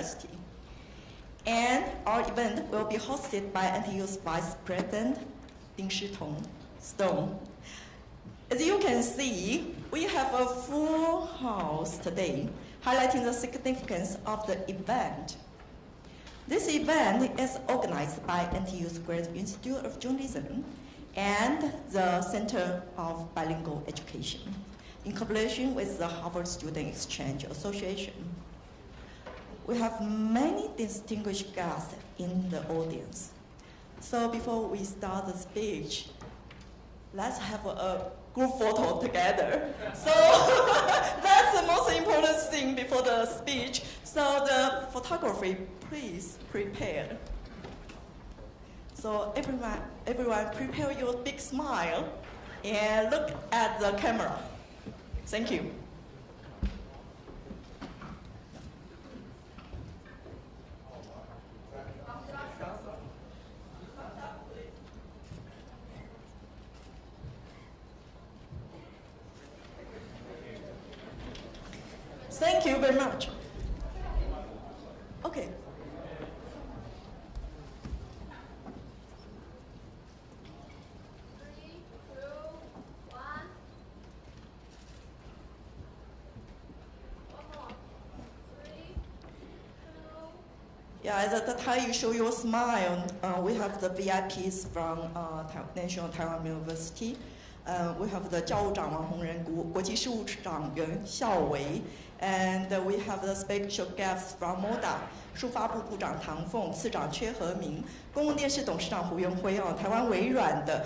University. And our event will be hosted by NTU's Vice President, Ding Stone. As you can see, we have a full house today, highlighting the significance of the event. This event is organized by NTU's Graduate Institute of Journalism and the Center of Bilingual Education, in collaboration with the Harvard Student Exchange Association. We have many distinguished guests in the audience. So before we start the speech, let's have a group photo together. So that's the most important thing before the speech. So the photography, please prepare. So everyone prepare your big smile and look at the camera. Thank you. Thank you very much. Okay. Yeah, at the time you show your smile, we have the VIPs from National Taiwan University. We have the 教务长王洪仁、国际事务长袁孝维 and we have the special guests from MODA 数发部部长唐凤、次长阙和明、公共电视董事长胡元辉台湾微软的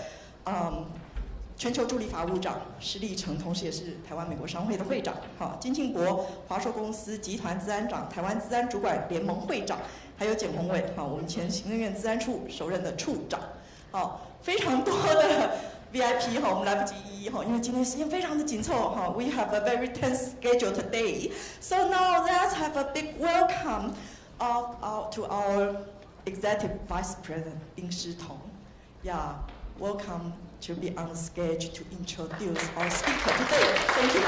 全球助理法务长施立成，同时也是台湾美国商会的会长。金庆博，华硕公司集团资安长、台湾资安主管联盟会长，还有简宏伟，我们前行政院资安处首任的处长。非常多的 VIP 我们来不及一一因为今天时间非常的紧凑We have a very tense schedule today. So now let's have a big welcome to our Executive Vice President Ding Shitong. Yeah, welcome to be on stage to introduce our speaker today. Thank you.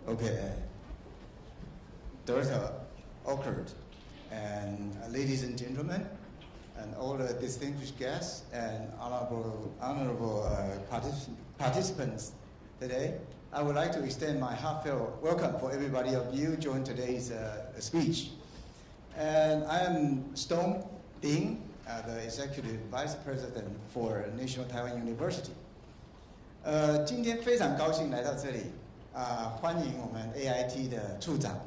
Okay, Director Ockert, and ladies and gentlemen, and all the distinguished guests and honorable participants today, I would like to extend my heartfelt welcome for everybody of you join today's speech. And I am Stone Ding, the Executive Vice President for National Taiwan University. 今天非常高兴来到这里。欢迎我们 AIT 的处长。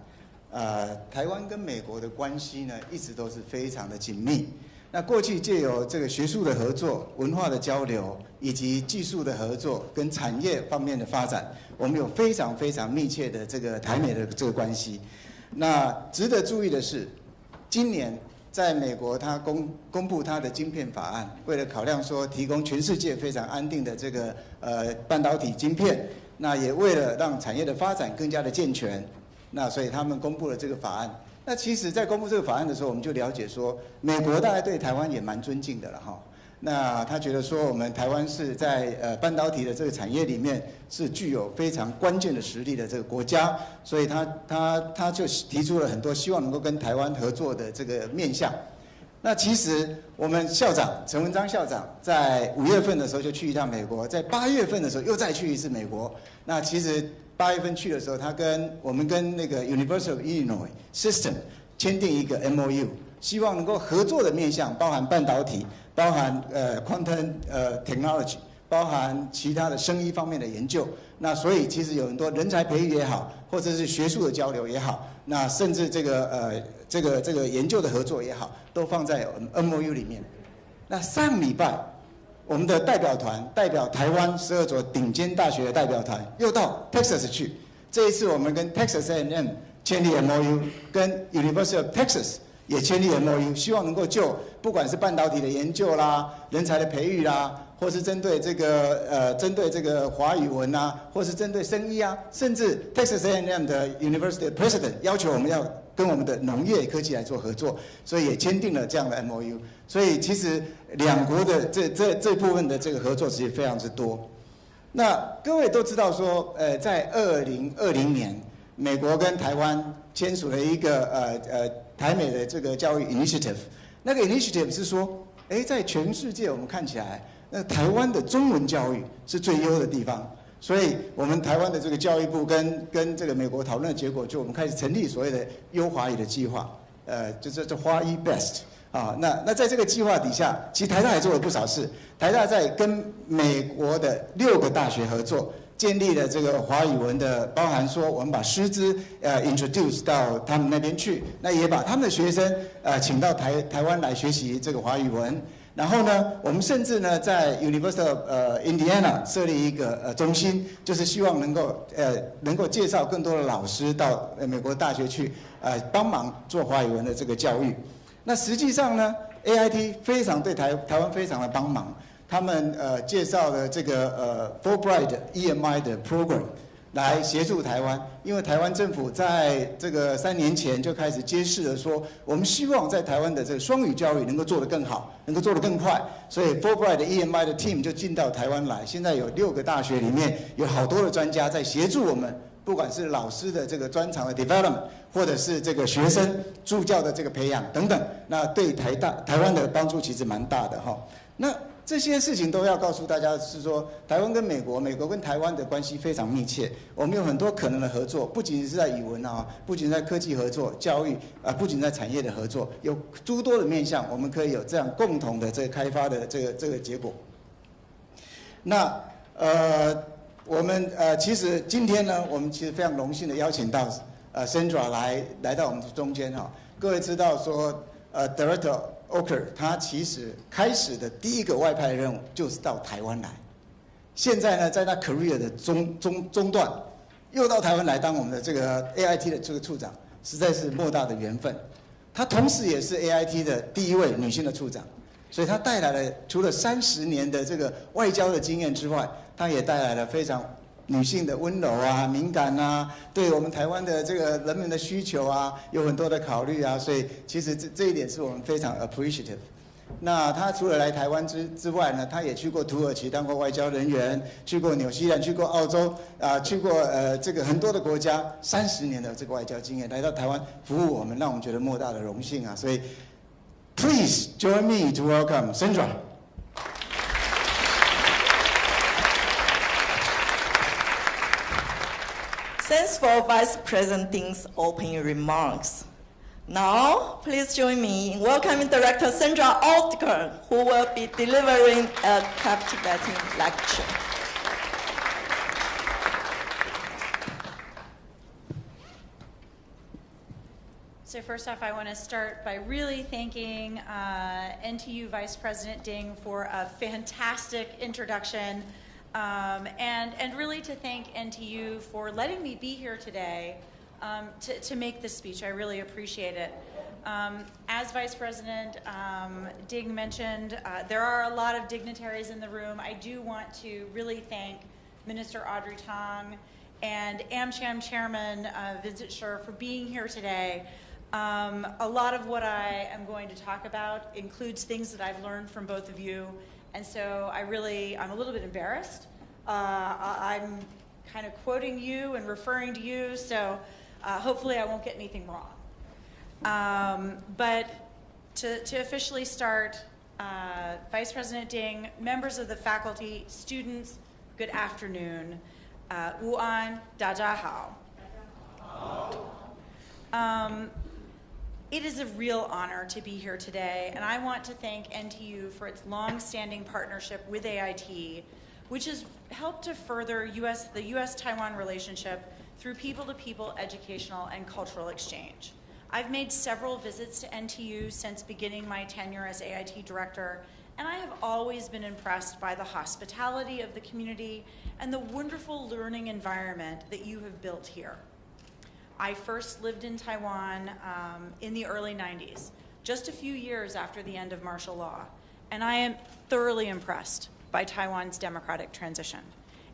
台湾跟美国的关系呢，一直都是非常的紧密。那过去借由这个学术的合作、文化的交流，以及技术的合作跟产业方面的发展，我们有非常非常密切的这个台美的这个关系。那值得注意的是，今年在美国，它公布它的晶片法案，为了考量说提供全世界非常安定的这个半导体晶片。那也为了让产业的发展更加的健全，那所以他们公布了这个法案。那其实，在公布这个法案的时候，我们就了解说，美国大概对台湾也蛮尊敬的了哈。那他觉得说，我们台湾是在半导体的这个产业里面是具有非常关键的实力的这个国家，所以他就提出了很多希望能够跟台湾合作的这个面向。那其实我们校长陈文章校长在5月份的时候就去一趟美国，在8月份的时候又再去一次美国。那其实8月份去的时候，我们跟那个 University of Illinois System 签订一个 MOU， 希望能够合作的面向包含半导体，包含quantum technology， 包含其他的生医方面的研究。那所以其实有很多人才培育也好，或者是学术的交流也好，那甚至这个研究的合作也好，都放在 MOU 里面。那上礼拜我们的代表团代表台湾12所顶尖大学的代表团又到 Texas 去。这一次我们跟 Texas A&M 签立 MOU， 跟 University of Texas 也签立 MOU， 希望能够就不管是半导体的研究啦、人才的培育啦，或是针对这个华语文啊，或是针对生医啊，甚至 Texas A&M 的 University President 要求我们要跟我们的农业科技来做合作，所以也签订了这样的 MOU。所以其实两国的这部分的这个合作其实非常之多。那各位都知道说，在2020年，美国跟台湾签署了一个台美的这个教育 initiative。那个 initiative 是说，在全世界我们看起来，那台湾的中文教育是最优的地方。所以我们台湾的这个教育部跟这个美国讨论的结果，就我们开始成立所谓的优华语的计划，就是这华语 best 啊。那在这个计划底下，其实台大也做了不少事。台大在跟美国的6个大学合作，建立了这个华语文的，包含说我们把师资introduce 到他们那边去，那也把他们的学生请到台湾来学习这个华语文。然后呢，我们甚至呢在 University of Indiana 设立一个中心，就是希望能够介绍更多的老师到美国大学去帮忙做华语文的这个教育。那实际上呢 ，AIT 非常对台湾非常的帮忙，他们介绍了这个Fulbright EMI 的 program 来协助台湾，因为台湾政府在这个3年前就开始揭示了说，我们希望在台湾的这个双语教育能够做得更好，能够做得更快，所以 Fulbright EMI 的 team 就进到台湾来。现在有6个大学里面有好多的专家在协助我们，不管是老师的这个专长的 development， 或者是这个学生助教的这个培养等等，那对台湾的帮助其实蛮大的哈。那这些事情都要告诉大家，是说台湾跟美国跟台湾的关系非常密切。我们有很多可能的合作，不仅是在语文啊，不仅在科技合作、教育不仅在产业的合作，有诸多的面向，我们可以有这样共同的这个开发的这个结果。那我们其实今天呢，我们其实非常荣幸的邀请到Sandra 来到我们中间哈。各位知道说Director Oker 他其实开始的第一个外派任务就是到台湾来，现在呢，在他 career 的中段，又到台湾来当我们的这个 AIT 的这个处长，实在是莫大的缘分。他同时也是 AIT 的第一位女性的处长，所以他带来了除了30年的这个外交的经验之外，他也带来了非常女性的温柔啊、敏感啊，对我们台湾的这个人们的需求啊，有很多的考虑啊，所以其实这一点是我们非常 appreciative。那他除了来台湾之外呢，他也去过土耳其当过外交人员，去过纽西兰，去过澳洲去过这个很多的国家，30年的这个外交经验，来到台湾服务我们，让我们觉得莫大的荣幸啊！所以 ，Please join me to welcome Sandra. Thanks for Vice President Ding's opening remarks. Now, please join me in welcoming Director Sandra Oker, who will be delivering a captivating lecture. So first off, I want to start by really thanking NTU Vice President Ding for a fantastic introduction. And really to thank NTU for letting me be here today to make this speech. I really appreciate it. As Vice President Ding mentioned, there are a lot of dignitaries in the room. I do want to really thank Minister Audrey Tang and AmCham Chairman Vincent Sher for being here today. A lot of what I am going to talk about includes things that I've learned from both of you. And so I'm a little bit embarrassed. I'm kind of quoting you and referring to you, so hopefully I won't get anything wrong. But to officially start, Vice President Ding, members of the faculty, students, good afternoon. Wuan, Daja Hao. It is a real honor to be here today, and I want to thank NTU for its long-standing partnership with AIT, which has helped to further the U.S.-Taiwan relationship through people-to-people educational and cultural exchange. I've made several visits to NTU since beginning my tenure as AIT director, and I have always been impressed by the hospitality of the community and the wonderful learning environment that you have built here. I first lived in Taiwan in the early 90s, just a few years after the end of martial law, and I am thoroughly impressed by Taiwan's democratic transition.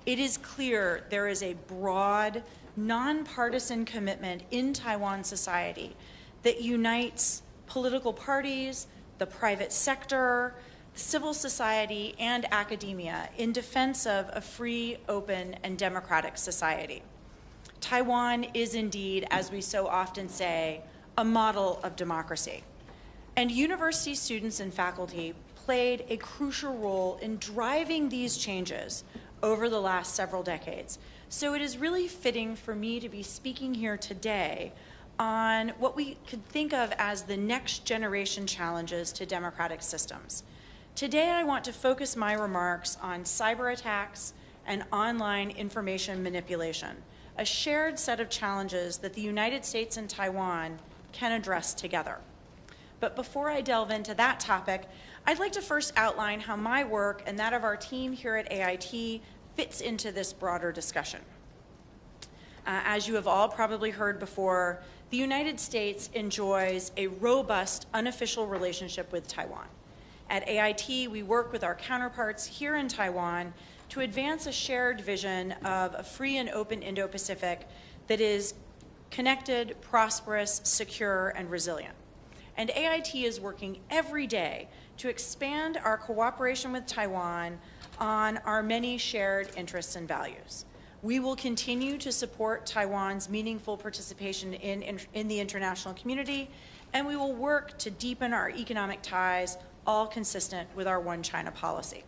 It is clear there is a broad, nonpartisan commitment in Taiwan society that unites political parties, the private sector, civil society, and academia in defense of a free, open, and democratic society. Taiwan is indeed, as we so often say, a model of democracy. And university students and faculty played a crucial role in driving these changes over the last several decades. So it is really fitting for me to be speaking here today on what we could think of as the next generation challenges to democratic systems. Today, I want to focus my remarks on cyber attacks and online information manipulation, a shared set of challenges that the United States and Taiwan can address together. But before I delve into that topic, I'd like to first outline how my work and that of our team here at AIT fits into this broader discussion. As you have all probably heard before, the United States enjoys a robust, unofficial relationship with Taiwan. At AIT, we work with our counterparts here in Taiwan to advance a shared vision of a free and open Indo-Pacific that is connected, prosperous, secure, and resilient. And AIT is working every day to expand our cooperation with Taiwan on our many shared interests and values. We will continue to support Taiwan's meaningful participation in the international community, and we will work to deepen our economic ties, all consistent with our One China policy.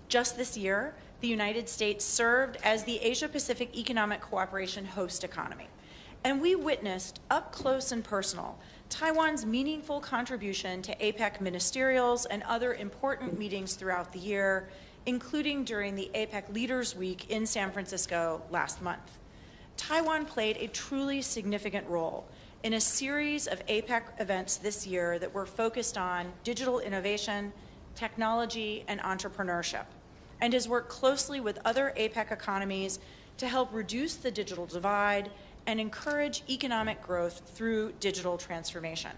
Just this year, the United States served as the Asia-Pacific Economic Cooperation host economy, and we witnessed up close and personal Taiwan's meaningful contribution to APEC ministerials and other important meetings throughout the year, including during the APEC Leaders Week in San Francisco last month. Taiwan played a truly significant role in a series of APEC events this year that were focused on digital innovation, technology, and entrepreneurship, and has worked closely with other APEC economies to help reduce the digital divide and encourage economic growth through digital transformation.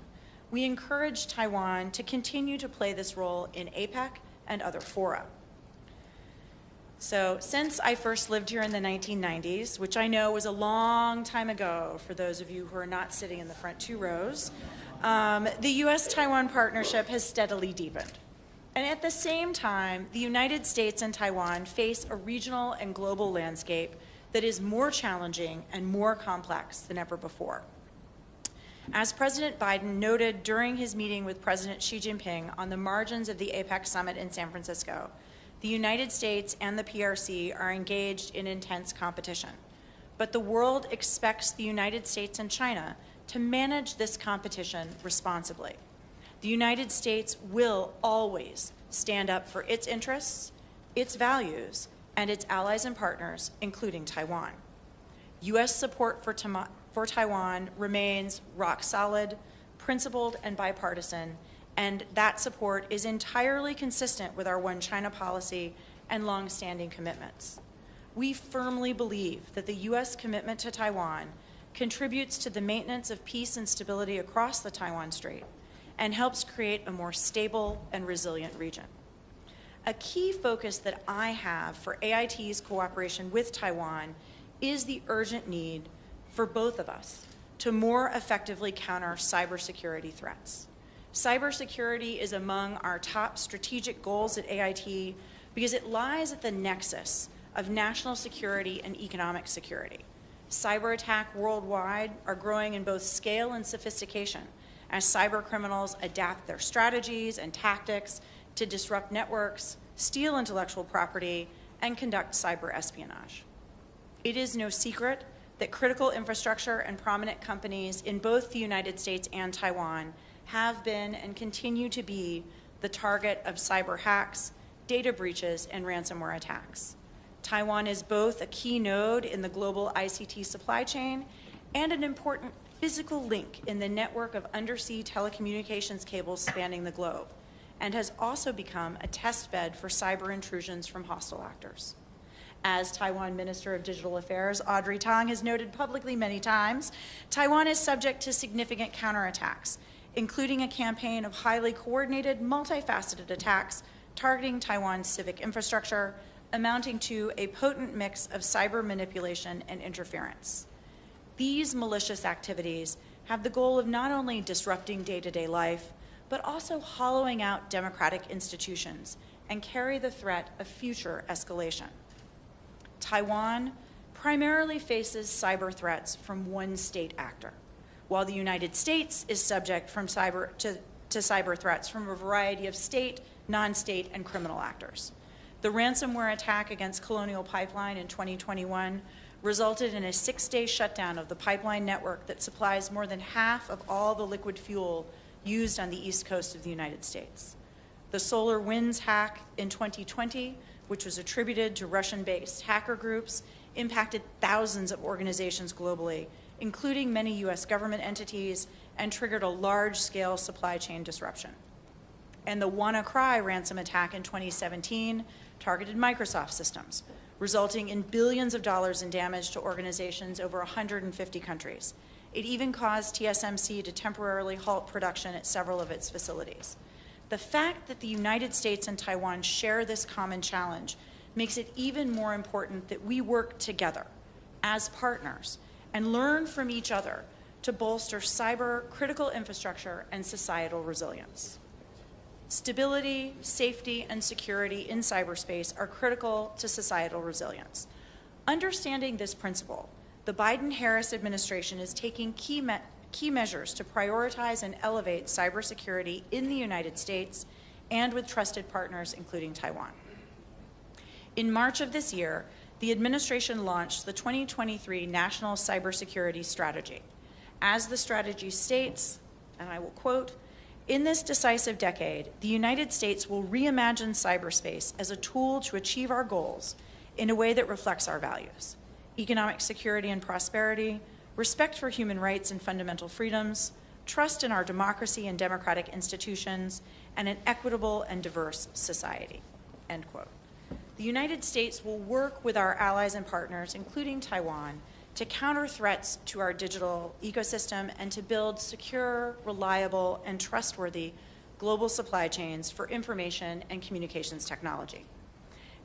We encourage Taiwan to continue to play this role in APEC and other fora. So since I first lived here in the 1990s, which I know was a long time ago for those of you who are not sitting in the front two rows, the U.S.-Taiwan partnership has steadily deepened. And at the same time, the United States and Taiwan face a regional and global landscape that is more challenging and more complex than ever before. As President Biden noted during his meeting with President Xi Jinping on the margins of the APEC summit in San Francisco, the United States and the PRC are engaged in intense competition. But the world expects the United States and China to manage this competition responsibly. The United States will always stand up for its interests, its values, and its allies and partners, including Taiwan. U.S. support for Taiwan remains rock solid, principled, and bipartisan, and that support is entirely consistent with our One China policy and long-standing commitments. We firmly believe that the U.S. commitment to Taiwan contributes to the maintenance of peace and stability across the Taiwan Strait and helps create a more stable and resilient region. A key focus that I have for AIT's cooperation with Taiwan is the urgent need for both of us to more effectively counter cybersecurity threats. Cybersecurity is among our top strategic goals at AIT because it lies at the nexus of national security and economic security. Cyber attacks worldwide are growing in both scale and sophistication as cyber criminals adapt their strategies and tactics to disrupt networks, steal intellectual property, and conduct cyber espionage. It is no secret that critical infrastructure and prominent companies in both the United States and Taiwan have been and continue to be the target of cyber hacks, data breaches, and ransomware attacks. Taiwan is both a key node in the global ICT supply chain and an important physical link in the network of undersea telecommunications cables spanning the globe, and has also become a test bed for cyber intrusions from hostile actors. As Taiwan Minister of Digital Affairs Audrey Tang has noted publicly many times, Taiwan is subject to significant counterattacks, including a campaign of highly coordinated, multifaceted attacks targeting Taiwan's civic infrastructure, amounting to a potent mix of cyber manipulation and interference. These malicious activities have the goal of not only disrupting day-to-day life, but also hollowing out democratic institutions and carry the threat of future escalation. Taiwan primarily faces cyber threats from one state actor, while the United States is subject to cyber threats from a variety of state, non-state, and criminal actors. The ransomware attack against Colonial Pipeline in 2021 resulted in a 6-day shutdown of the pipeline network that supplies more than half of all the liquid fuel used on the east coast of the United States. The SolarWinds hack in 2020, which was attributed to Russian-based hacker groups, impacted thousands of organizations globally, including many U.S. government entities, and triggered a large-scale supply chain disruption. And the WannaCry ransom attack in 2017 targeted Microsoft systems, resulting in billions of dollars in damage to organizations over 150 countries. It even caused TSMC to temporarily halt production at several of its facilities. The fact that the United States and Taiwan share this common challenge makes it even more important that we work together as partners and learn from each other to bolster cyber critical infrastructure and societal resilience. Stability, safety, and security in cyberspace are critical to societal resilience. Understanding this principle, the Biden-Harris administration is taking key measures to prioritize and elevate cybersecurity in the United States and with trusted partners, including Taiwan. In March of this year, the administration launched the 2023 National Cybersecurity Strategy. As the strategy states, and I will quote, "In this decisive decade, the United States will reimagine cyberspace as a tool to achieve our goals in a way that reflects our values: economic security and prosperity, respect for human rights and fundamental freedoms, trust in our democracy and democratic institutions, and an equitable and diverse society." End quote. The United States will work with our allies and partners, including Taiwan, to counter threats to our digital ecosystem and to build secure, reliable, and trustworthy global supply chains for information and communications technology.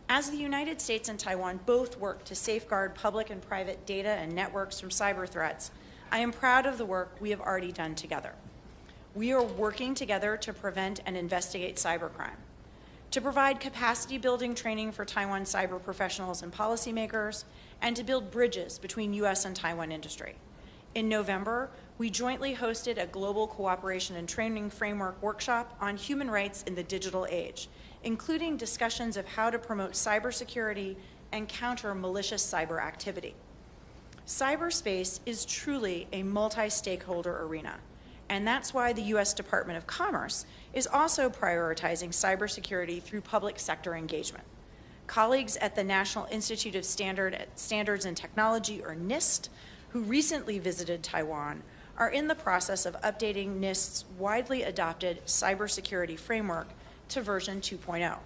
As the United States and Taiwan both work to safeguard public and private data and networks from cyber threats, I am proud of the work we have already done together. We are working together to prevent and investigate cybercrime, to provide capacity-building training for Taiwan cyber professionals and policymakers, and to build bridges between U.S. and Taiwan industry. In November, we jointly hosted a global cooperation and training framework workshop on human rights in the digital age, including discussions of how to promote cybersecurity and counter malicious cyber activity. Cyberspace is truly a multi-stakeholder arena, and that's why the U.S. Department of Commerce is also prioritizing cybersecurity through public sector engagement. Colleagues at the National Institute of Standards and Technology, or NIST, who recently visited Taiwan, are in the process of updating NIST's widely adopted cybersecurity framework to version 2.0.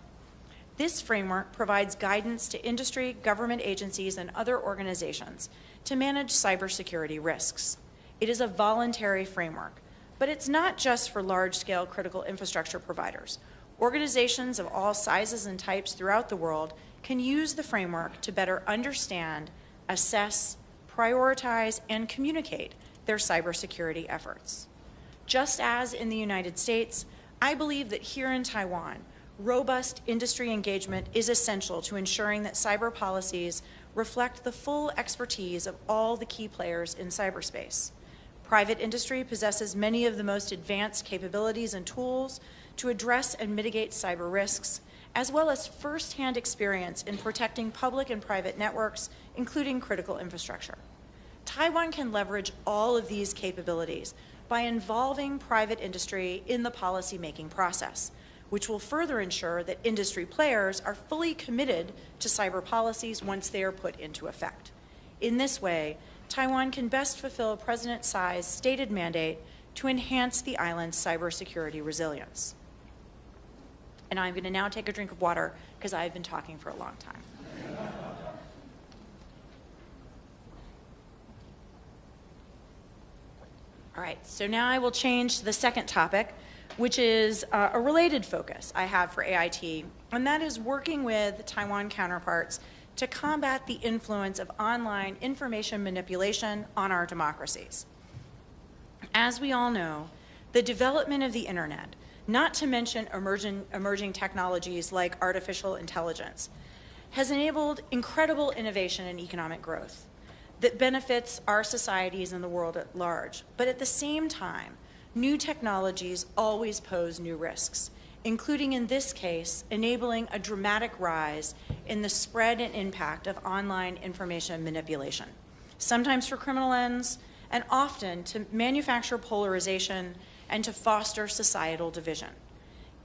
This framework provides guidance to industry, government agencies, and other organizations to manage cybersecurity risks. It is a voluntary framework, but it's not just for large-scale critical infrastructure providers. Organizations of all sizes and types throughout the world can use the framework to better understand, assess, prioritize, and communicate their cybersecurity efforts. Just as in the United States, I believe that here in Taiwan, robust industry engagement is essential to ensuring that cyber policies reflect the full expertise of all the key players in cyberspace. Private industry possesses many of the most advanced capabilities and tools to address and mitigate cyber risks, as well as first-hand experience in protecting public and private networks, including critical infrastructure. Taiwan can leverage all of these capabilities by involving private industry in the policy-making process, which will further ensure that industry players are fully committed to cyber policies once they are put into effect. In this way, Taiwan can best fulfill President Tsai's stated mandate to enhance the island's cybersecurity resilience. And I'm going to now take a drink of water because I've been talking for a long time. All right, so now I will change to the second topic, which is a related focus I have for AIT, and that is working with Taiwan counterparts to combat the influence of online information manipulation on our democracies. As we all know, the development of the internet, not to mention emerging technologies like artificial intelligence, has enabled incredible innovation and economic growth that benefits our societies and the world at large. But at the same time, new technologies always pose new risks, including in this case, enabling a dramatic rise in the spread and impact of online information manipulation, sometimes for criminal ends, and often to manufacture polarization and to foster societal division.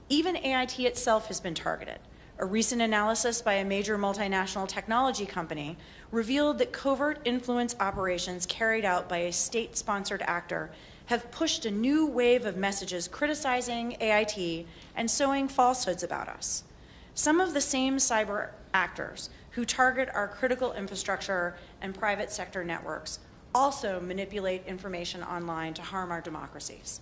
Even AIT itself has been targeted. A recent analysis by a major multinational technology company revealed that covert influence operations carried out by a state-sponsored actor have pushed a new wave of messages criticizing AIT and sowing falsehoods about us. Some of the same cyber actors who target our critical infrastructure and private sector networks also manipulate information online to harm our democracies.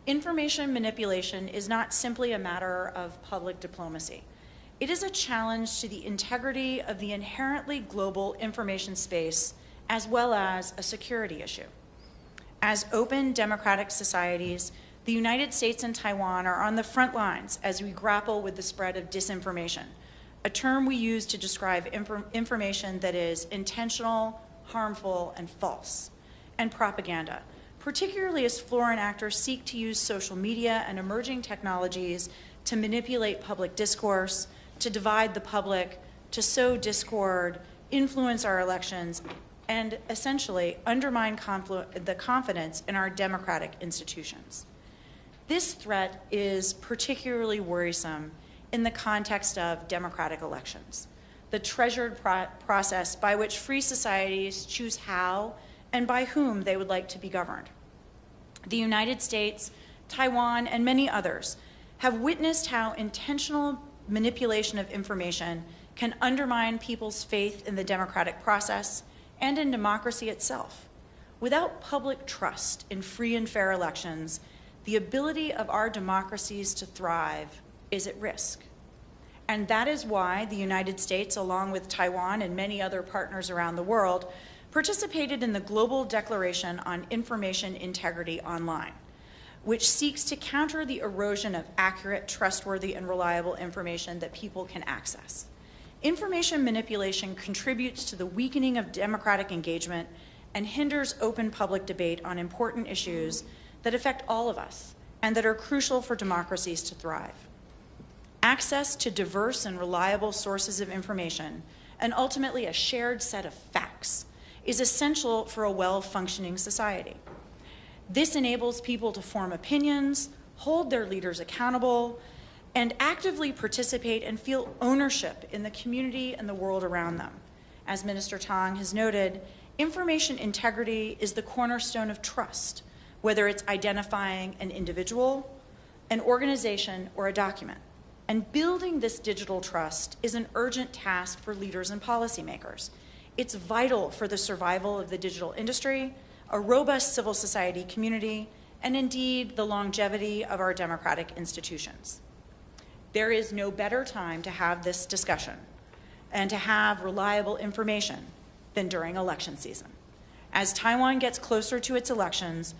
Information manipulation is not simply a matter of public diplomacy. It is a challenge to the integrity of the inherently global information space, as well as a security issue. As open democratic societies, the United States and Taiwan are on the front lines as we grapple with the spread of disinformation, a term we use to describe information that is intentional, harmful, and false, and propaganda, particularly as foreign actors seek to use social media and emerging technologies to manipulate public discourse, to divide the public, to sow discord, influence our elections, and essentially undermine the confidence in our democratic institutions. This threat is particularly worrisome in the context of democratic elections, the treasured process by which free societies choose how and by whom they would like to be governed. The United States, Taiwan, and many others have witnessed how intentional manipulation of information can undermine people's faith in the democratic process and in democracy itself. Without public trust in free and fair elections, the ability of our democracies to thrive is at risk. And that is why the United States, along with Taiwan and many other partners around the world, participated in the Global Declaration on Information Integrity Online, which seeks to counter the erosion of accurate, trustworthy, and reliable information that people can access. Information manipulation contributes to the weakening of democratic engagement and hinders open public debate on important issues that affect all of us and that are crucial for democracies to thrive. Access to diverse and reliable sources of information, and ultimately a shared set of facts, is essential for a well-functioning society. This enables people to form opinions, hold their leaders accountable, and actively participate and feel ownership in the community and the world around them. As Minister Tang has noted, information integrity is the cornerstone of trust, whether it's identifying an individual, an organization, or a document. And building this digital trust is an urgent task for leaders and policymakers. It's vital for the survival of the digital industry, a robust civil society community, and indeed the longevity of our democratic institutions. There is no better time to have this discussion and to have reliable information than during election season. As Taiwan gets closer to its elections,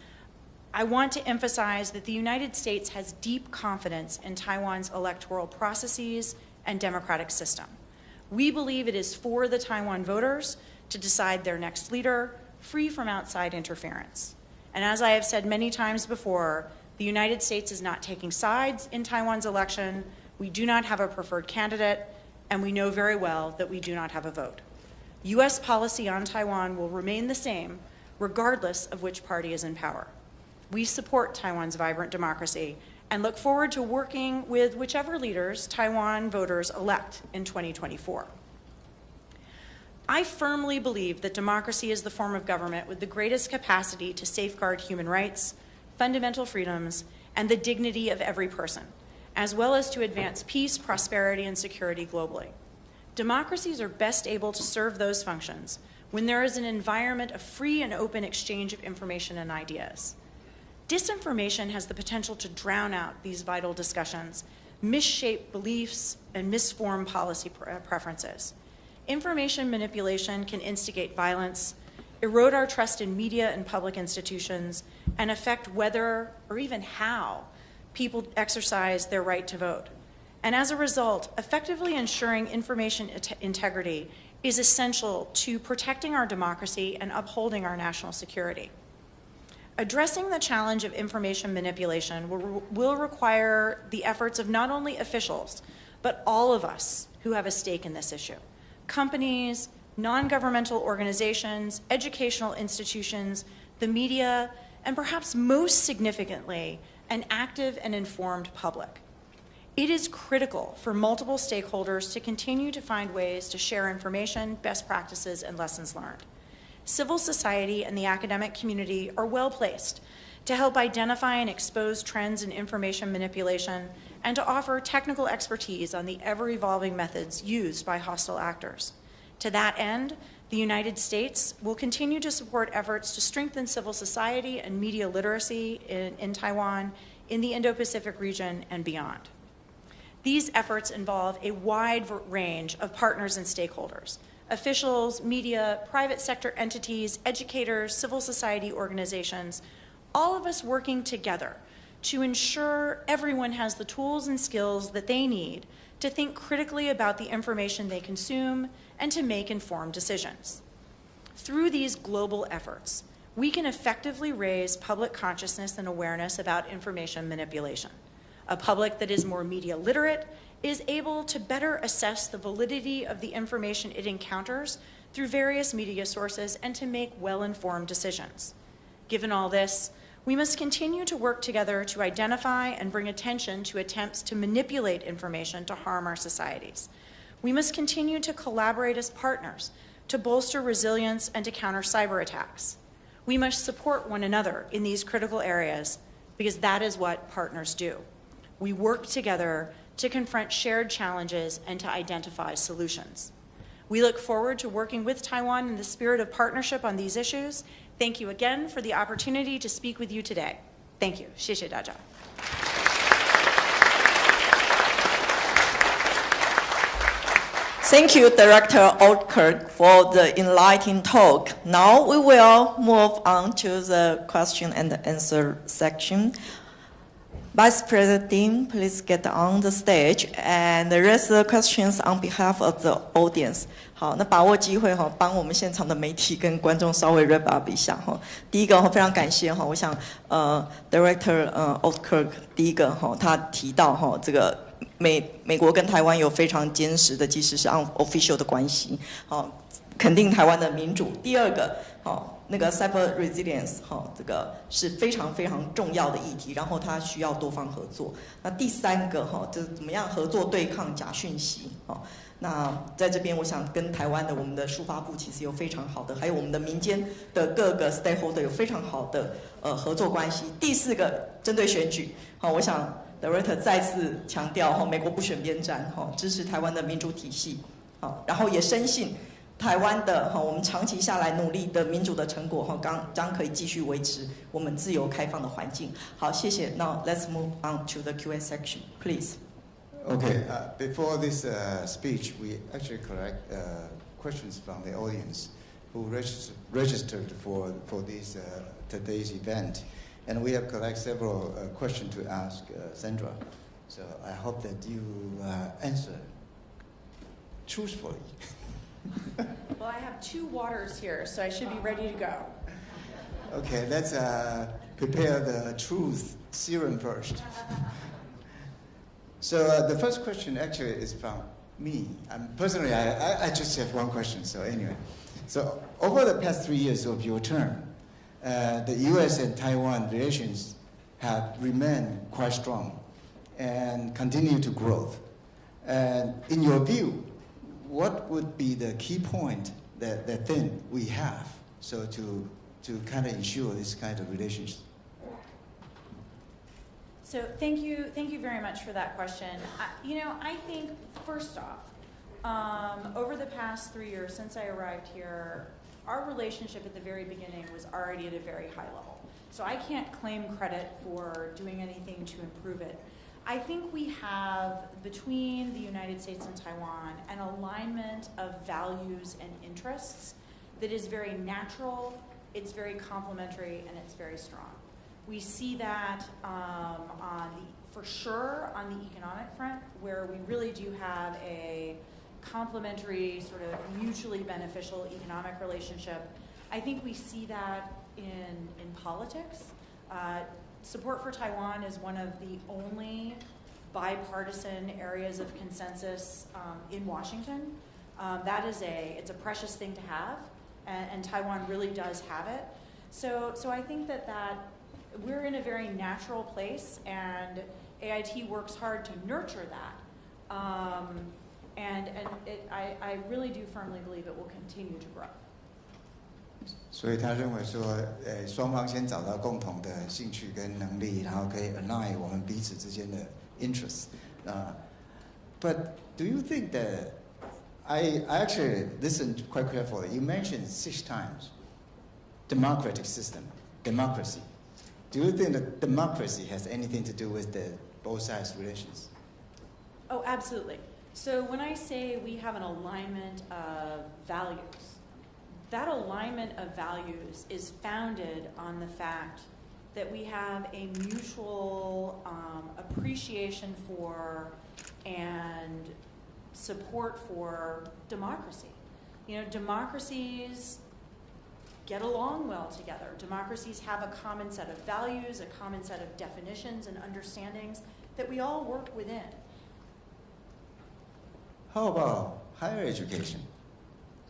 I want to emphasize that the United States has deep confidence in Taiwan's electoral processes and democratic system. We believe it is for the Taiwan voters to decide their next leader, free from outside interference. And as I have said many times before, the United States is not taking sides in Taiwan's election. We do not have a preferred candidate, and we know very well that we do not have a vote. U.S. policy on Taiwan will remain the same, regardless of which party is in power. We support Taiwan's vibrant democracy and look forward to working with whichever leaders Taiwan voters elect in 2024. I firmly believe that democracy is the form of government with the greatest capacity to safeguard human rights, fundamental freedoms, and the dignity of every person, as well as to advance peace, prosperity, and security globally. Democracies are best able to serve those functions when there is an environment of free and open exchange of information and ideas. disinformation has the potential to drown out these vital discussions, misshape beliefs, and misform policy preferences. Information manipulation can instigate violence, erode our trust in media and public institutions, and affect whether or even how people exercise their right to vote. And as a result, effectively ensuring information integrity is essential to protecting our democracy and upholding our national security. Addressing the challenge of information manipulation will require the efforts of not only officials, but all of us who have a stake in this issue. Companies, non-governmental organizations, educational institutions, the media, and perhaps most significantly, an active and informed public. It is critical for multiple stakeholders to continue to find ways to share information, best practices, and lessons learned. Civil society and the academic community are well placed to help identify and expose trends in information manipulation and to offer technical expertise on the ever-evolving methods used by hostile actors. To that end, the United States will continue to support efforts to strengthen civil society and media literacy in Taiwan, in the Indo-Pacific region, and beyond. These efforts involve a wide range of partners and stakeholders: officials, media, private sector entities, educators, civil society organizations, all of us working together to ensure everyone has the tools and skills that they need to think critically about the information they consume and to make informed decisions. Through these global efforts, we can effectively raise public consciousness and awareness about information manipulation. A public that is more media literate is able to better assess the validity of the information it encounters through various media sources and to make well-informed decisions. Given all this, we must continue to work together to identify and bring attention to attempts to manipulate information to harm our societies. We must continue to collaborate as partners to bolster resilience and to counter cyber attacks. We must support one another in these critical areas because that is what partners do. We work together to confront shared challenges and to identify solutions. We look forward to working with Taiwan in the spirit of partnership on these issues. Thank you again for the opportunity to speak with you today. Thank you. 谢谢大家. Thank you, Director Oldkirk, for the enlightening talk. Now we will move on to the question and answer section. Vice President Ding, please get on the stage and raise the questions on behalf of the audience. 好，那把握机会哈，帮我们现场的媒体跟观众稍微 wrap up 一下哈。第一个非常感谢哈，我想Director Oldkirk 第一个哈，他提到哈这个美国跟台湾有非常坚实的，即使是 unofficial 的关系，好，肯定台湾的民主。第二个，好。那个 cyber resilience 这个是非常非常重要的议题，然后它需要多方合作。那第三个就是怎么样合作对抗假讯息。那在这边我想跟台湾的我们的数发部其实有非常好的，还有我们的民间的各个 stakeholder 有非常好的合作关系。第四个针对选举，我想 Director 再次强调美国不选边站，支持台湾的民主体系，然后也深信。台湾的我们长期下来努力的民主的成果将可以继续维持我们自由开放的环境。好，谢谢。Now let's move on to the Q&A section, please. Okay, before this speech, we actually collect questions from the audience who registered for this today's event, and we have collected several questions to ask Sandra. So I hope that you answer truthfully. Well, I have 2 waters here, so I should be ready to go. Okay, let's prepare the truth serum first. So the first question actually is from me. Personally, I just have one question, so anyway. So over the past 3 years of your term, the U.S. and Taiwan relations have remained quite strong and continue to grow. And in your view, what would be the key point that then we have so to kind of ensure this kind of relationship? So thank you very much for that question. I think first off, over the past 3 years since I arrived here, our relationship at the very beginning was already at a very high level. So I can't claim credit for doing anything to improve it. I think we have, between the United States and Taiwan, an alignment of values and interests that is very natural, it's very complementary, and it's very strong. We see that for sure on the economic front, where we really do have a complementary, sort of mutually beneficial economic relationship. I think we see that in politics. Support for Taiwan is one of the only bipartisan areas of consensus in Washington. It's a precious thing to have, and Taiwan really does have it. So I think that we're in a very natural place, and AIT works hard to nurture that. I really do firmly believe it will continue to grow. 所以他认为说，双方先找到共同的兴趣跟能力，然后可以 align 我们彼此之间的 interests. But do you think that I actually listened quite carefully. You mentioned 6 times democratic system, democracy. Do you think that democracy has anything to do with the both sides relations? Oh, absolutely. So when I say we have an alignment of values, that alignment of values is founded on the fact that we have a mutual appreciation for and support for democracy. You know, democracies get along well together. Democracies have a common set of values, a common set of definitions and understandings that we all work within. How about higher education?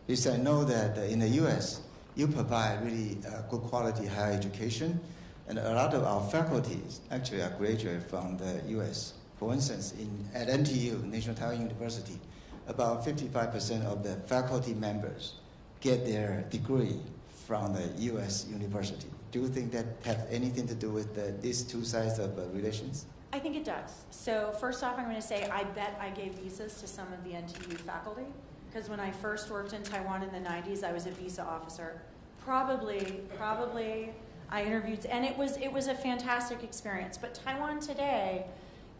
Because I know that in the U.S., you provide really good quality higher education, and a lot of our faculties actually are graduated from the U.S. For instance, at NTU, National Taiwan University, about 55% of the faculty members get their degree from the U.S. university. Do you think that has anything to do with these two sides of relations? I think it does. So first off, I'm going to say I bet I gave visas to some of the NTU faculty, because when I first worked in Taiwan in the 90s, I was a visa officer. Probably I interviewed, and it was a fantastic experience. But Taiwan today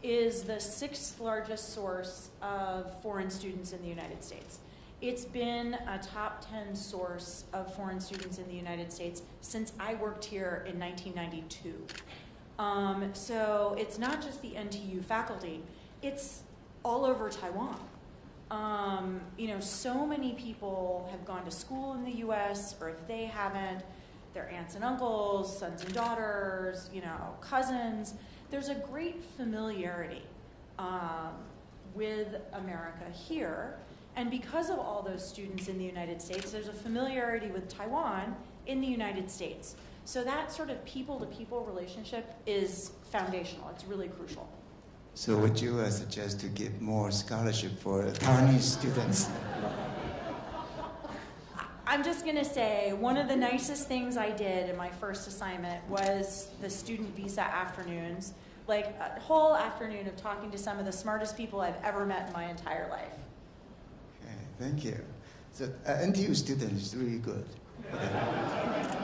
is the 6th largest source of foreign students in the United States. It's been a top 10 source of foreign students in the United States since I worked here in 1992. So it's not just the NTU faculty, it's all over Taiwan. You know, so many people have gone to school in the US, or if they haven't, their aunts and uncles, sons and daughters, you know, cousins. There's a great familiarity with America here. And because of all those students in the United States, there's a familiarity with Taiwan in the United States. So that sort of people-to-people relationship is foundational. It's really crucial. So would you suggest to give more scholarship for Taiwanese students? I'm just going to say one of the nicest things I did in my first assignment was the student visa afternoons, like a whole afternoon of talking to some of the smartest people I've ever met in my entire life. Okay, thank you. So NTU student is really good. Okay.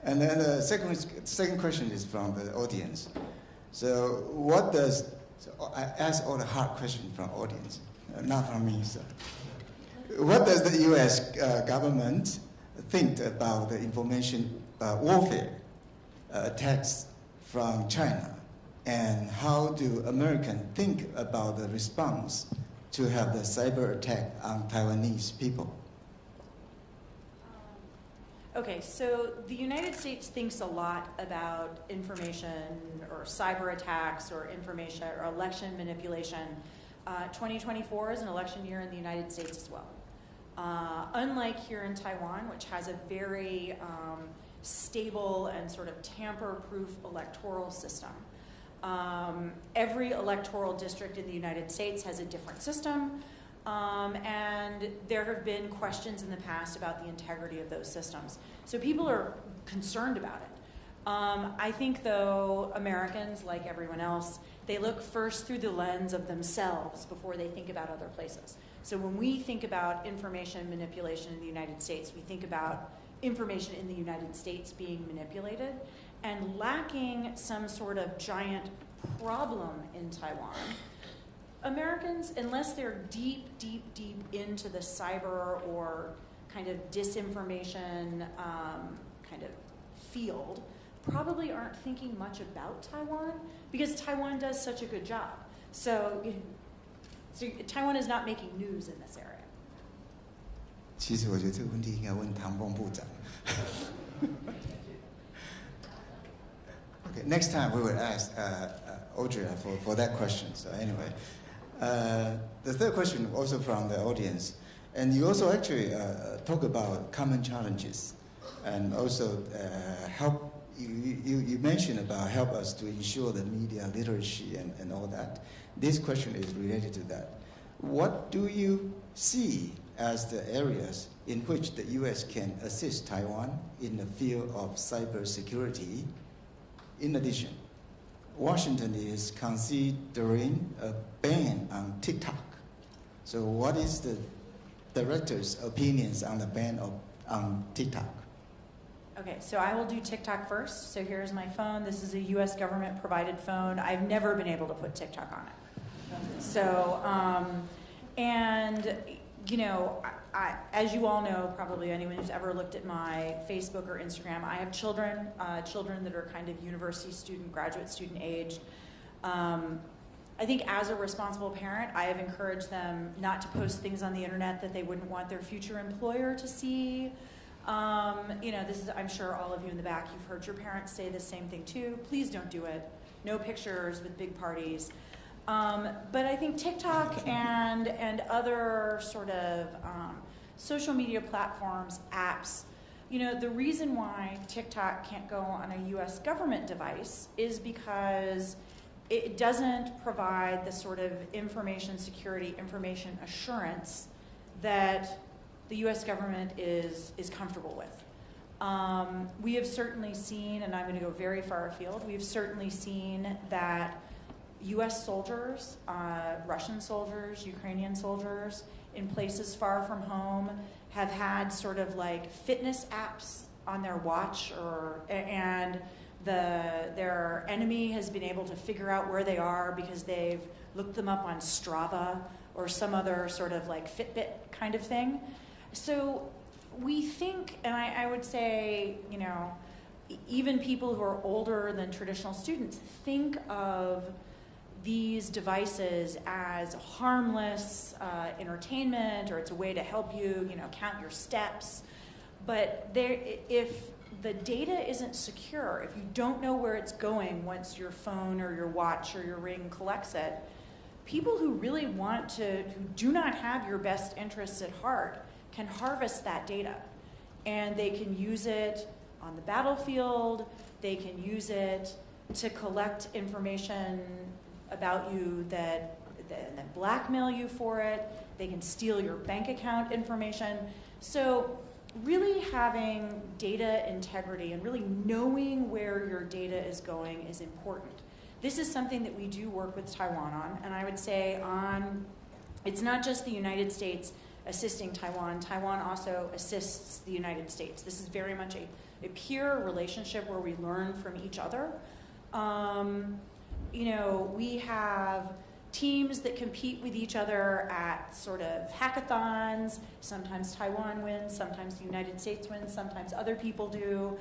And then the second question is from the audience. So I ask all the hard questions from audience, not from me. So what does the U.S. government think about the information warfare attacks from China? And how do Americans think about the response to have the cyber attack on Taiwanese people? Okay, so the United States thinks a lot about information or cyber attacks or information or election manipulation. 2024 is an election year in the United States as well. Unlike here in Taiwan, which has a very stable and sort of tamper-proof electoral system, every electoral district in the United States has a different system. And there have been questions in the past about the integrity of those systems. So people are concerned about it. I think, though, Americans, like everyone else, they look first through the lens of themselves before they think about other places. So when we think about information manipulation in the United States, we think about information in the United States being manipulated, and lacking some sort of giant problem in Taiwan. Americans, unless they're deep into the cyber or kind of disinformation kind of field, probably aren't thinking much about Taiwan because Taiwan does such a good job. So Taiwan is not making news in this area. 其实我觉得这个问题应该问唐凤部长。Okay, next time we will ask Audrey for that question. So anyway, the third question also from the audience, and you also actually talk about common challenges, and also help. You mentioned about help us to ensure the media literacy and all that. This question is related to that. What do you see as the areas in which the U.S. can assist Taiwan in the field of cybersecurity? In addition, Washington is considering a ban on TikTok. So what is the director's opinions on the ban on TikTok? Okay, so I will do TikTok first. So here's my phone. This is a U.S. government provided phone. I've never been able to put TikTok on it. So, and you know, as you all know, probably anyone who's ever looked at my Facebook or Instagram, I have children that are kind of university student, graduate student aged. I think as a responsible parent, I have encouraged them not to post things on the internet that they wouldn't want their future employer to see. You know, this is, I'm sure all of you in the back, you've heard your parents say the same thing too. Please don't do it. No pictures with big parties. But I think TikTok and other sort of social media platforms, apps, you know, the reason why TikTok can't go on a US government device is because it doesn't provide the sort of information security, information assurance that the US government is comfortable with. We have certainly seen, and I'm going to go very far afield, we've certainly seen that US soldiers, Russian soldiers, Ukrainian soldiers in places far from home have had sort of like fitness apps on their watch, and their enemy has been able to figure out where they are because they've looked them up on Strava or some other sort of like Fitbit kind of thing. So we think, and I would say, you know, even people who are older than traditional students think of these devices as harmless entertainment, or it's a way to help you, you know, count your steps. But if the data isn't secure, if you don't know where it's going once your phone or your watch or your ring collects it, people who really want to, who do not have your best interests at heart, can harvest that data. And they can use it on the battlefield, they can use it to collect information about you that blackmail you for it, they can steal your bank account information. So really having data integrity and really knowing where your data is going is important. This is something that we do work with Taiwan on, and I would say it's not just the United States assisting Taiwan, Taiwan also assists the United States. This is very much a peer relationship where we learn from each other. You know, we have teams that compete with each other at sort of hackathons. Sometimes Taiwan wins, sometimes the United States wins, sometimes other people do.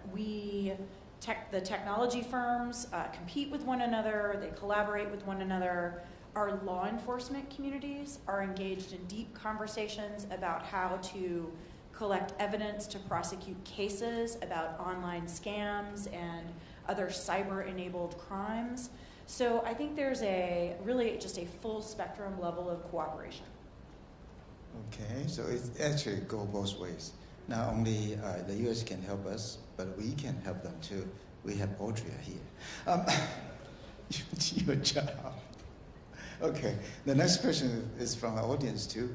The technology firms compete with one another, they collaborate with one another. Our law enforcement communities are engaged in deep conversations about how to collect evidence to prosecute cases about online scams and other cyber-enabled crimes. So I think there's really just a full spectrum level of cooperation. Okay, so it actually goes both ways. Not only the U.S. can help us, but we can help them too. We have Audrey here. Your job. Okay, the next question is from the audience too.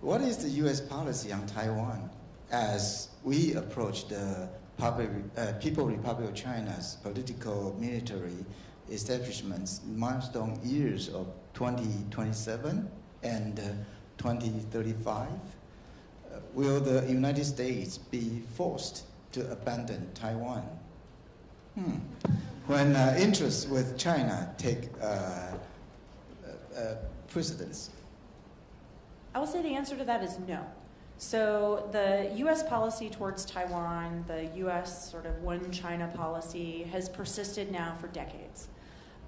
What is the U.S. policy on Taiwan as we approach the People Republic of China's political military establishment's milestone years of 2027 and 2035? will the United States be forced to abandon Taiwan? When interests with China take precedence? I will say the answer to that is no. So the U.S. policy towards Taiwan, the U.S. sort of one China policy, has persisted now for decades.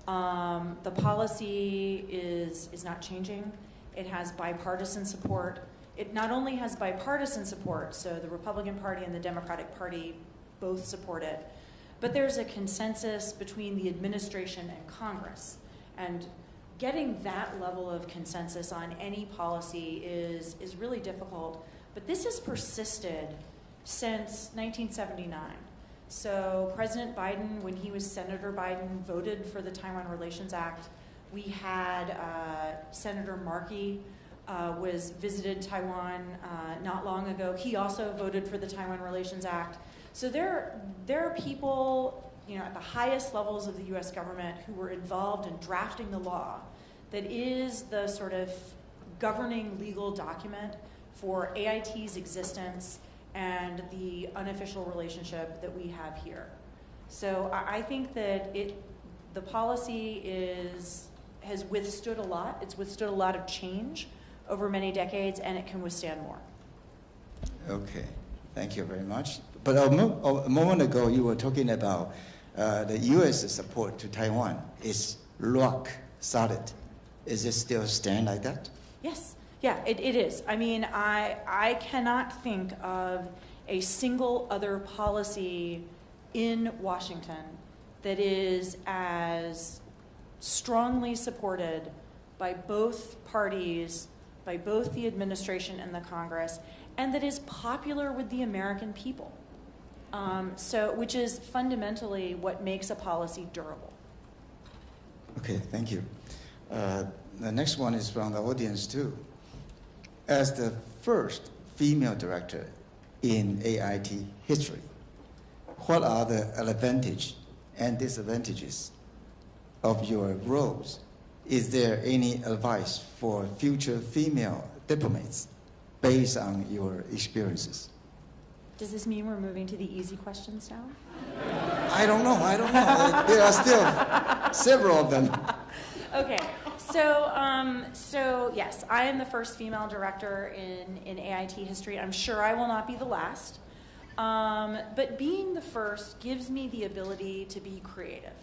The policy is not changing. It has bipartisan support. It not only has bipartisan support, so the Republican Party and the Democratic Party both support it, but there's a consensus between the administration and Congress. And getting that level of consensus on any policy is really difficult. But this has persisted since 1979. So President Biden, when he was Senator Biden, voted for the Taiwan Relations Act. We had Senator Markey visited Taiwan not long ago. He also voted for the Taiwan Relations Act. So there are people, at the highest levels of the U.S. government who were involved in drafting the law that is the sort of governing legal document for AIT's existence and the unofficial relationship that we have here. So I think that the policy has withstood a lot. It's withstood a lot of change over many decades, and it can withstand more. Okay, thank you very much. But a moment ago, you were talking about the U.S. support to Taiwan is rock solid. Is it still stand like that? Yes, yeah, it is. I mean, I cannot think of a single other policy in Washington that is as strongly supported by both parties, by both the administration and the Congress, and that is popular with the American people. Which is fundamentally what makes a policy durable. Okay, thank you. The next one is from the audience too. As the first female director in AIT history, what are the advantages and disadvantages of your roles? Is there any advice for future female diplomats based on your experiences? Does this mean we're moving to the easy questions now? I don't know. There are still several of them. Okay, so yes, I am the first female director in AIT history. I'm sure I will not be the last. But being the first gives me the ability to be creative,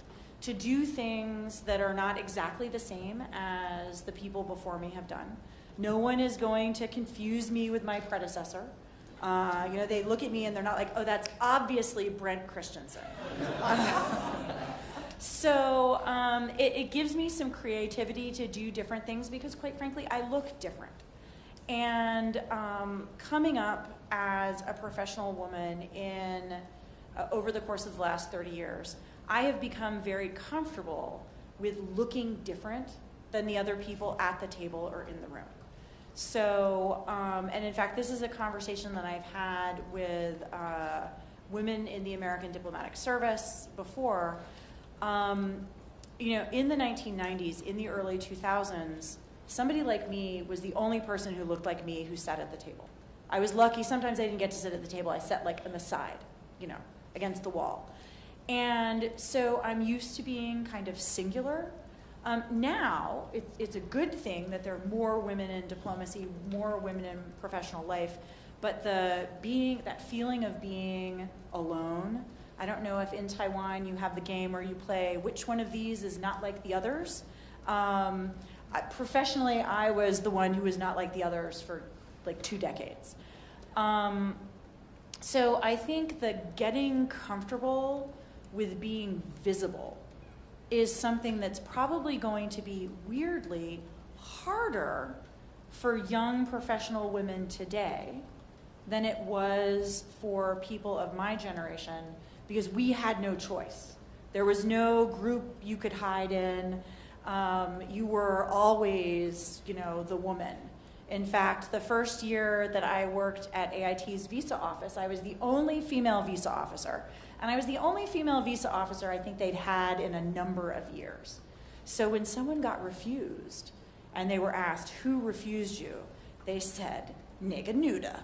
to do things that are not exactly the same as the people before me have done. No one is going to confuse me with my predecessor. They look at me and they're not like, oh, that's obviously Brent Christensen. So it gives me some creativity to do different things because, quite frankly, I look different. And coming up as a professional woman over the course of the last 30 years, I have become very comfortable with looking different than the other people at the table or in the room. So, and in fact, this is a conversation that I've had with women in the American Diplomatic Service before. In the 1990s, in the early 2000s, somebody like me was the only person who looked like me who sat at the table. I was lucky. Sometimes I didn't get to sit at the table. I sat like on the side, against the wall. And so I'm used to being kind of singular. Now, it's a good thing that there are more women in diplomacy, more women in professional life, but that feeling of being alone, I don't know if in Taiwan you have the game where you play which one of these is not like the others. Professionally, I was the one who was not like the others for like 2 decades. So I think that getting comfortable with being visible is something that's probably going to be weirdly harder for young professional women today than it was for people of my generation, because we had no choice. There was no group you could hide in. You were always, the woman. In fact, the first year that I worked at AIT's visa office, I was the only female visa officer. And I was the only female visa officer I think they'd had in a number of years. So when someone got refused and they were asked, who refused you? They said, nigga nuda.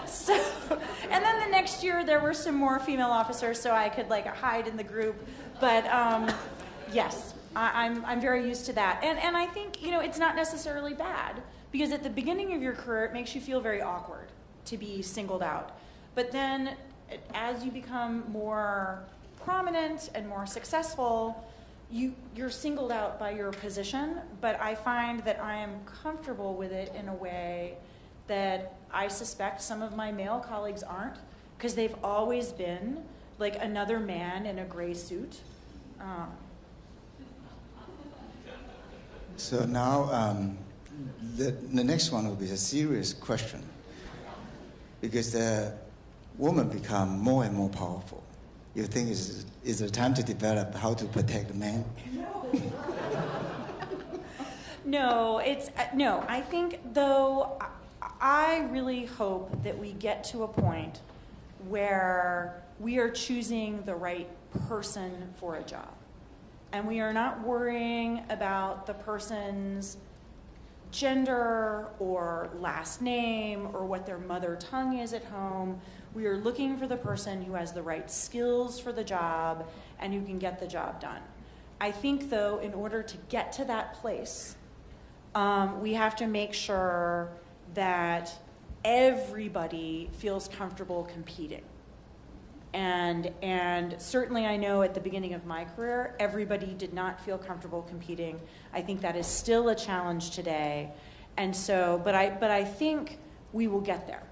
So, and then the next year there were some more female officers, so I could like hide in the group. But yes, I'm very used to that. And I think, you know, it's not necessarily bad, because at the beginning of your career, it makes you feel very awkward to be singled out. But then as you become more prominent and more successful, you're singled out by your position, but I find that I am comfortable with it in a way that I suspect some of my male colleagues aren't, because they've always been like another man in a gray suit. So now the next one will be a serious question, because the woman become more and more powerful. You think is it time to develop how to protect the man? No, no. I think, though, I really hope that we get to a point where we are choosing the right person for a job, and we are not worrying about the person's gender or last name or what their mother tongue is at home. We are looking for the person who has the right skills for the job and who can get the job done. I think, though, in order to get to that place, we have to make sure that everybody feels comfortable competing. And certainly I know at the beginning of my career, everybody did not feel comfortable competing. I think that is still a challenge today. And so, but I think we will get there.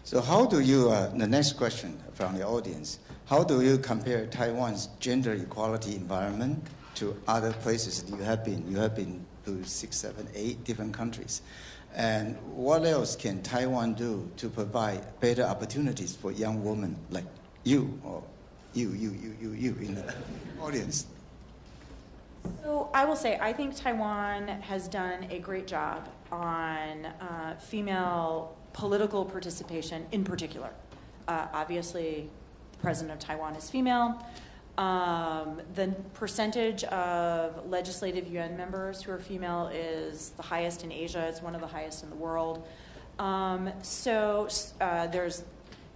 So how do you, the next question from the audience, how do you compare Taiwan's gender equality environment to other places you have been? You have been to 6, 7, 8 different countries. And what else can Taiwan do to provide better opportunities for young women like you, or you in the audience? So I will say, I think Taiwan has done a great job on female political participation in particular. Obviously, the president of Taiwan is female. The percentage of legislative UN members who are female is the highest in Asia. It's one of the highest in the world. There's,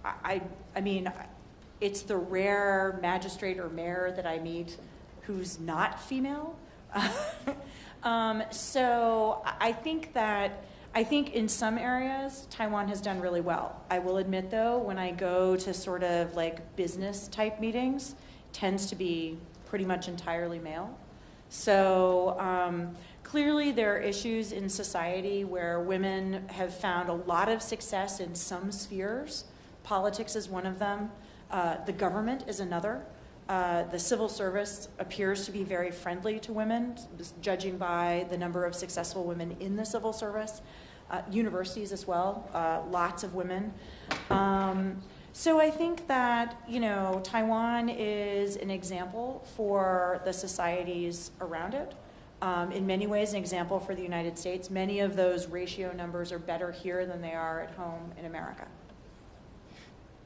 I mean, it's the rare magistrate or mayor that I meet who's not female. So I think in some areas, Taiwan has done really well. I will admit, though, when I go to sort of like business type meetings, tends to be pretty much entirely male. So clearly there are issues in society where women have found a lot of success in some spheres. Politics is one of them. The government is another. The civil service appears to be very friendly to women, judging by the number of successful women in the civil service. Universities as well, lots of women. So I think that, you know, Taiwan is an example for the societies around it. In many ways, an example for the United States. Many of those ratio numbers are better here than they are at home in America.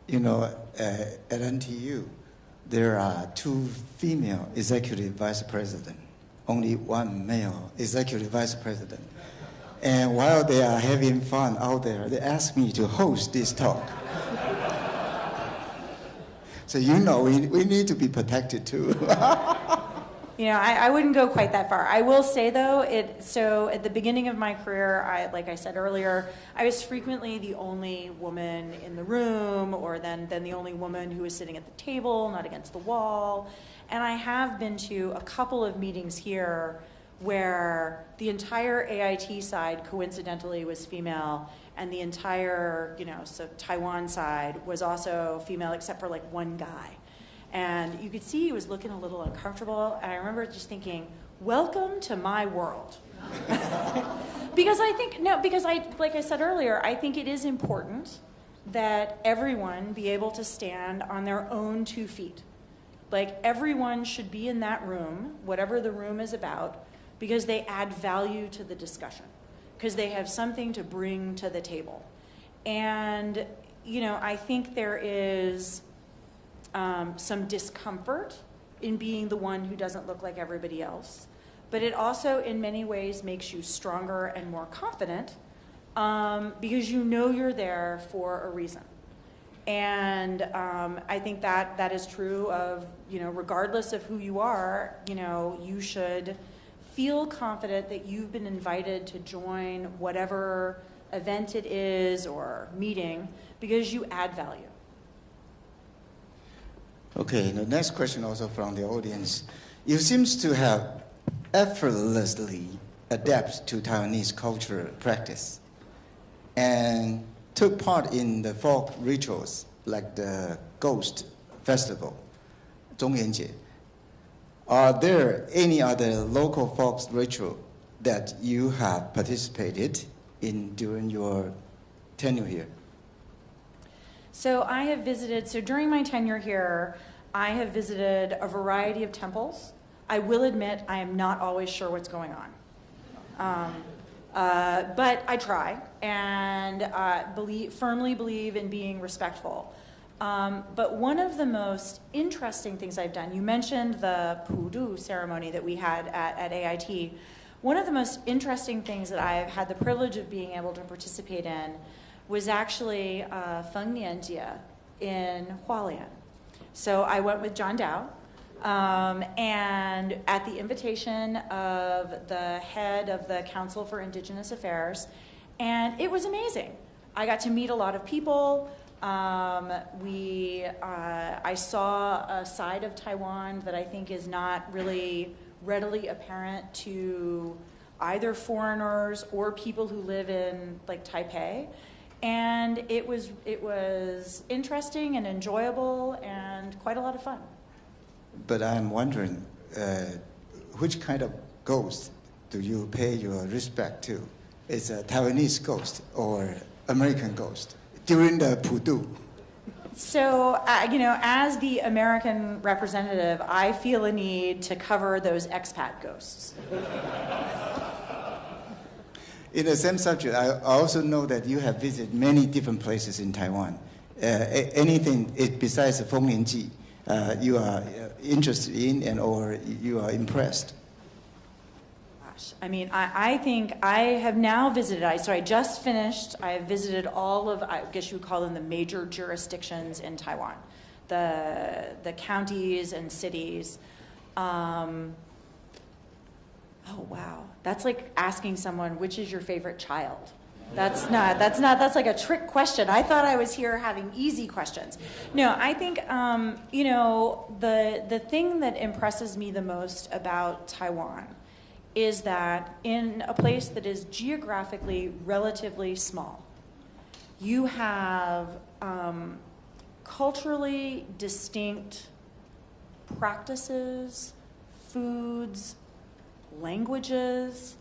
You know, at NTU, there are 2 female executive vice presidents, only 1 male executive vice president. And while they are having fun out there, they asked me to host this talk. So you know, we need to be protected too. You know, I wouldn't go quite that far. I will say, though, so at the beginning of my career, like I said earlier, I was frequently the only woman in the room, or then the only woman who was sitting at the table, not against the wall. And I have been to a couple of meetings here where the entire AIT side coincidentally was female, and the entire, you know, so Taiwan side was also female except for like one guy. And you could see he was looking a little uncomfortable, and I remember just thinking, welcome to my world. Because like I said earlier, I think it is important that everyone be able to stand on their own 2 feet. Like, everyone should be in that room, whatever the room is about, because they add value to the discussion, because they have something to bring to the table. And, you know, I think there is some discomfort in being the one who doesn't look like everybody else, but it also in many ways makes you stronger and more confident because you know you're there for a reason. And I think that is true of, regardless of who you are, you should feel confident that you've been invited to join whatever event it is or meeting because you add value. Okay, the next question also from the audience. You seem to have effortlessly adapted to Taiwanese cultural practice and took part in the folk rituals like the Ghost Festival, 中元节. Are there any other local folk ritual that you have participated in during your tenure here? So during my tenure here, I have visited a variety of temples. I will admit I am not always sure what's going on. But I try and firmly believe in being respectful. But one of the most interesting things I've done, you mentioned the Pudu ceremony that we had at AIT. One of the most interesting things that I've had the privilege of being able to participate in was actually Feng Nian Jie in Hualien. So I went with John Dow, and at the invitation of the head of the Council for Indigenous Affairs, and it was amazing. I got to meet a lot of people. I saw a side of Taiwan that I think is not really readily apparent to either foreigners or people who live in like Taipei. And it was interesting and enjoyable and quite a lot of fun. But I'm wondering, which kind of ghost do you pay your respect to? Is a Taiwanese ghost or American ghost during the Pudu? So, as the American representative, I feel a need to cover those expat ghosts. In the same subject, I also know that you have visited many different places in Taiwan. Anything besides the Feng Nian Ji you are interested in or you are impressed? Gosh, I think I have now visited, so I just finished, I have visited all of, I guess you would call them the major jurisdictions in Taiwan, the counties and cities. Oh, wow. That's like asking someone, which is your favorite child? That's like a trick question. I thought I was here having easy questions. No, I think, the thing that impresses me the most about Taiwan is that in a place that is geographically relatively small, you have culturally distinct practices, foods, languages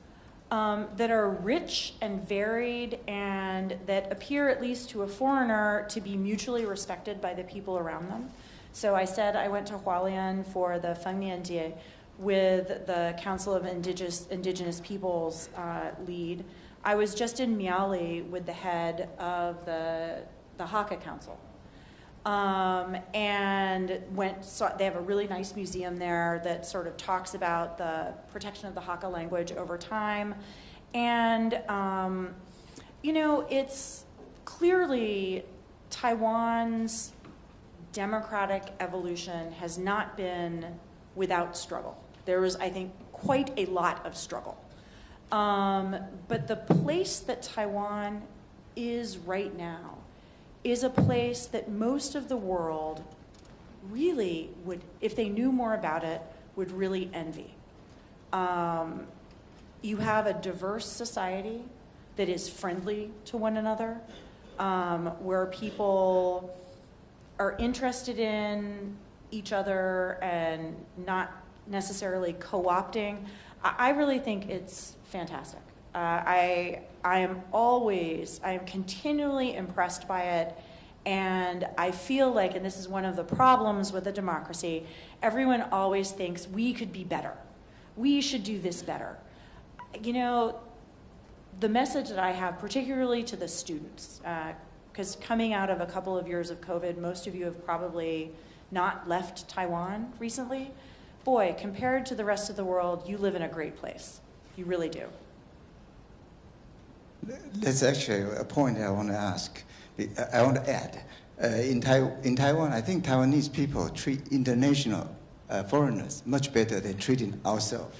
that are rich and varied and that appear, at least to a foreigner, to be mutually respected by the people around them. So I said I went to Hualien for the Feng Nian Jie with the Council of Indigenous Peoples lead. I was just in Miaoli with the head of the Hakka Council. And they have a really nice museum there that sort of talks about the protection of the Hakka language over time. And, it's clearly Taiwan's democratic evolution has not been without struggle. There was, I think, quite a lot of struggle. But the place that Taiwan is right now is a place that most of the world really would, if they knew more about it, would really envy. You have a diverse society that is friendly to one another, where people are interested in each other and not necessarily co-opting. I really think it's fantastic. I am continually impressed by it, and I feel like, and this is one of the problems with a democracy, everyone always thinks we could be better. We should do this better. The message that I have, particularly to the students, because coming out of a couple of years of COVID, most of you have probably not left Taiwan recently. boy, compared to the rest of the world, you live in a great place. You really do. That's actually a point I want to ask. I want to add. In Taiwan, I think Taiwanese people treat international foreigners much better than treating ourselves.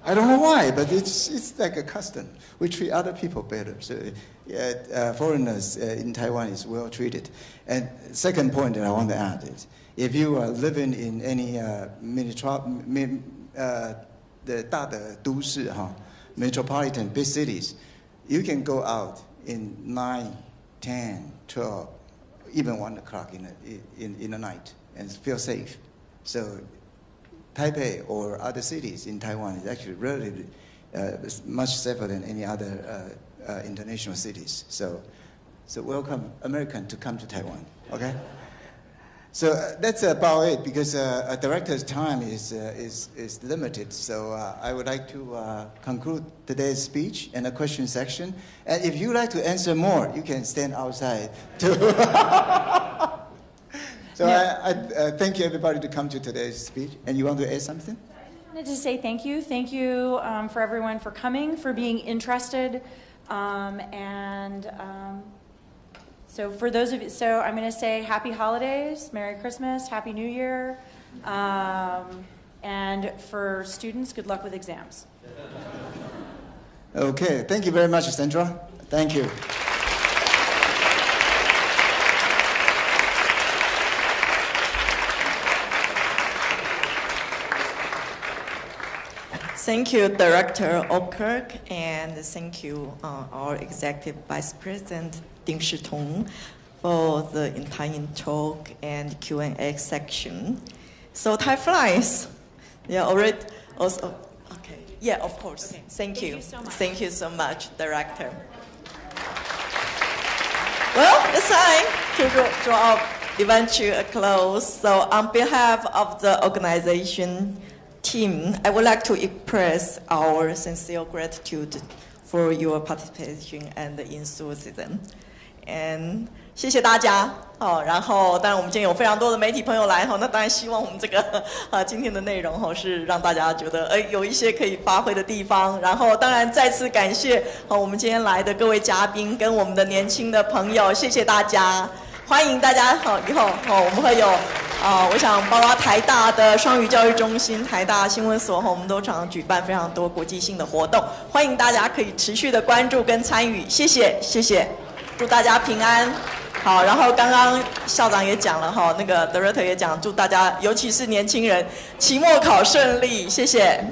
I don't know why, but it's like a custom. We treat other people better. So foreigners in Taiwan is well treated. And second point that I want to add is, if you are living in any 的大的都市哈 metropolitan big cities, you can go out in 9, 10, 12, even 1 o'clock in the night and feel safe. So Taipei or other cities in Taiwan is actually relatively much safer than any other international cities. So welcome American to come to Taiwan, okay? So that's about it, because a director's time is limited. So I would like to conclude today's speech and a question section. And if you like to answer more, you can stand outside too. So yeah. I thank you everybody to come to today's speech. And you want to add something? I wanted to say thank you. Thank you for everyone for coming, for being interested. So for those of you, so I'm going to say happy holidays, Merry Christmas, Happy New Year. And for students, good luck with exams. Okay, thank you very much, Sandra. Thank you. Thank you, Director Okirk, and thank you, our Executive Vice President Ding Shitong, for the entire talk and Q&A section. So Thai flies, yeah, already also. Okay, yeah, of course. Okay. Thank you. So much. Thank you so much, Director. Well, it's time to draw our event to a close. So on behalf of the organization team, I would like to express our sincere gratitude for your participation and enthusiasm. And 谢谢大家哦，然后当然我们今天有非常多的媒体朋友来哈，那当然希望我们这个今天的内容哈是让大家觉得有一些可以发挥的地方，然后当然再次感谢我们今天来的各位嘉宾跟我们的年轻的朋友，谢谢大家，欢迎大家以后我们会有我想包括台大的双语教育中心、台大新闻所我们都常举办非常多国际性的活动，欢迎大家可以持续的关注跟参与，谢谢谢谢，祝大家平安。好，然后刚刚校长也讲了哈，那个 Director 也讲，祝大家尤其是年轻人期末考顺利，谢谢。